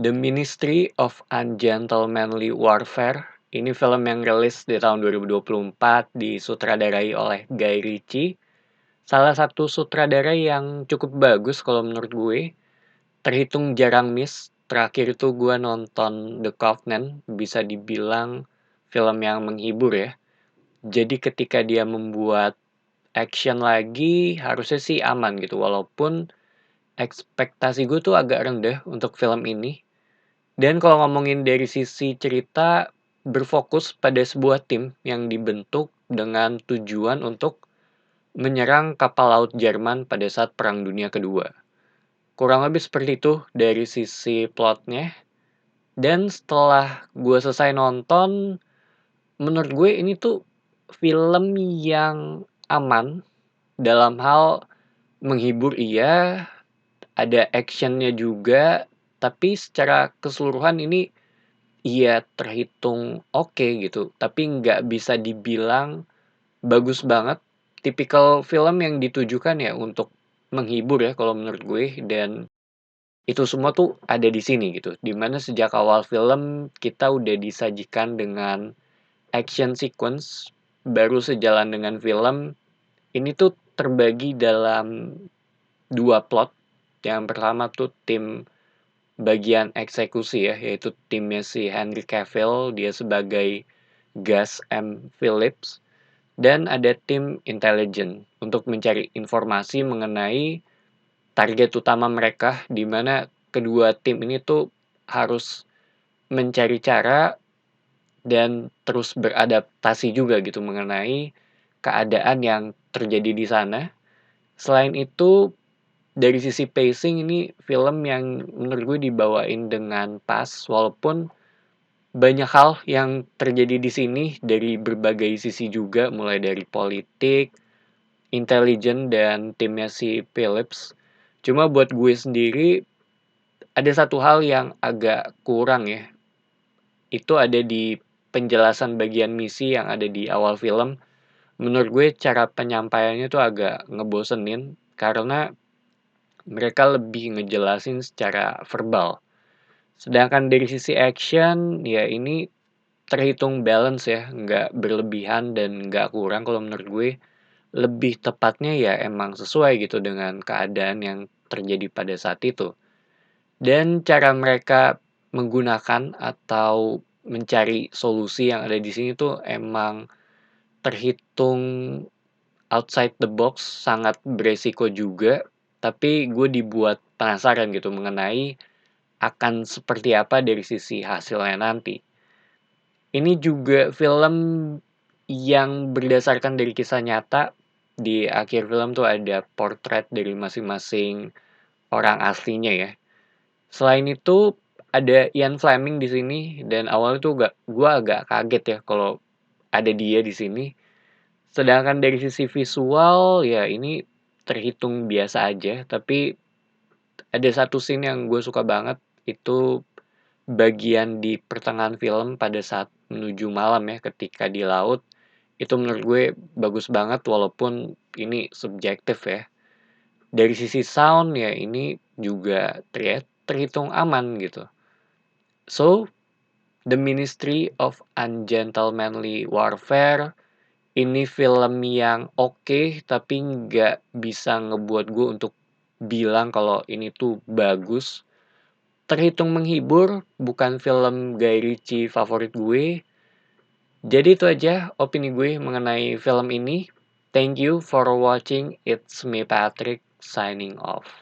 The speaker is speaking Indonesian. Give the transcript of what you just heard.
The Ministry of Ungentlemanly Warfare. Ini film yang rilis di tahun 2024, disutradarai oleh Guy Ritchie. Salah satu sutradara yang cukup bagus kalau menurut gue. Terhitung jarang miss. Terakhir itu gue nonton The Covenant, bisa dibilang film yang menghibur ya. Jadi ketika dia membuat action lagi, harusnya sih aman gitu. Walaupun ekspektasi gue tuh agak rendah untuk film ini. Dan kalau ngomongin dari sisi cerita, berfokus pada sebuah tim yang dibentuk dengan tujuan untuk menyerang kapal laut Jerman pada saat Perang Dunia Kedua. Kurang lebih seperti itu dari sisi plotnya. Dan setelah gue selesai nonton, menurut gue ini tuh film yang aman dalam hal menghibur iya, ada actionnya juga, tapi secara keseluruhan ini iya terhitung oke gitu, tapi nggak bisa dibilang bagus banget. Tipikal film yang ditujukan ya untuk menghibur ya kalau menurut gue, dan itu semua tuh ada di sini gitu. Dimana sejak awal film kita udah disajikan dengan action sequence, baru sejalan dengan film, ini tuh terbagi dalam dua plot. Yang pertama tuh tim bagian eksekusi ya, yaitu timnya si Henry Cavill, dia sebagai Gus M. Phillips, dan ada tim intelijen untuk mencari informasi mengenai target utama mereka, di mana kedua tim ini tuh harus mencari cara dan terus beradaptasi juga gitu mengenai keadaan yang terjadi di sana. Selain itu, dari sisi pacing ini film yang menurut gue dibawain dengan pas, walaupun banyak hal yang terjadi di sini dari berbagai sisi juga, mulai dari politik, intelijen, dan timnya si Phillips. Cuma buat gue sendiri, ada satu hal yang agak kurang ya. Itu ada di penjelasan bagian misi yang ada di awal film. Menurut gue cara penyampaiannya tuh agak ngebosenin, karena mereka lebih ngejelasin secara verbal. Sedangkan dari sisi action, ya ini terhitung balance ya, nggak berlebihan dan nggak kurang kalau menurut gue. Lebih tepatnya ya emang sesuai gitu dengan keadaan yang terjadi pada saat itu. Dan cara mereka menggunakan atau mencari solusi yang ada di sini tuh emang terhitung outside the box, sangat beresiko juga. Tapi gue dibuat penasaran gitu mengenai akan seperti apa dari sisi hasilnya nanti. Ini juga film yang berdasarkan dari kisah nyata. Di akhir film tuh ada portret dari masing-masing orang aslinya ya. Selain itu ada Ian Fleming di sini, dan awalnya tuh gue agak kaget ya kalau ada dia di sini. Sedangkan dari sisi visual ya ini terhitung biasa aja, tapi ada satu scene yang gue suka banget, itu bagian di pertengahan film pada saat menuju malam ya, ketika di laut. Itu menurut gue bagus banget, walaupun ini subjektif ya. Dari sisi sound ya ini juga terhitung aman gitu. So, The Ministry of Ungentlemanly Warfare ini film yang oke, tapi nggak bisa ngebuat gue untuk bilang kalau ini tuh bagus. Terhitung menghibur, bukan film Guy Ritchie favorit gue. Jadi itu aja opini gue mengenai film ini. Thank you for watching. It's me Patrick signing off.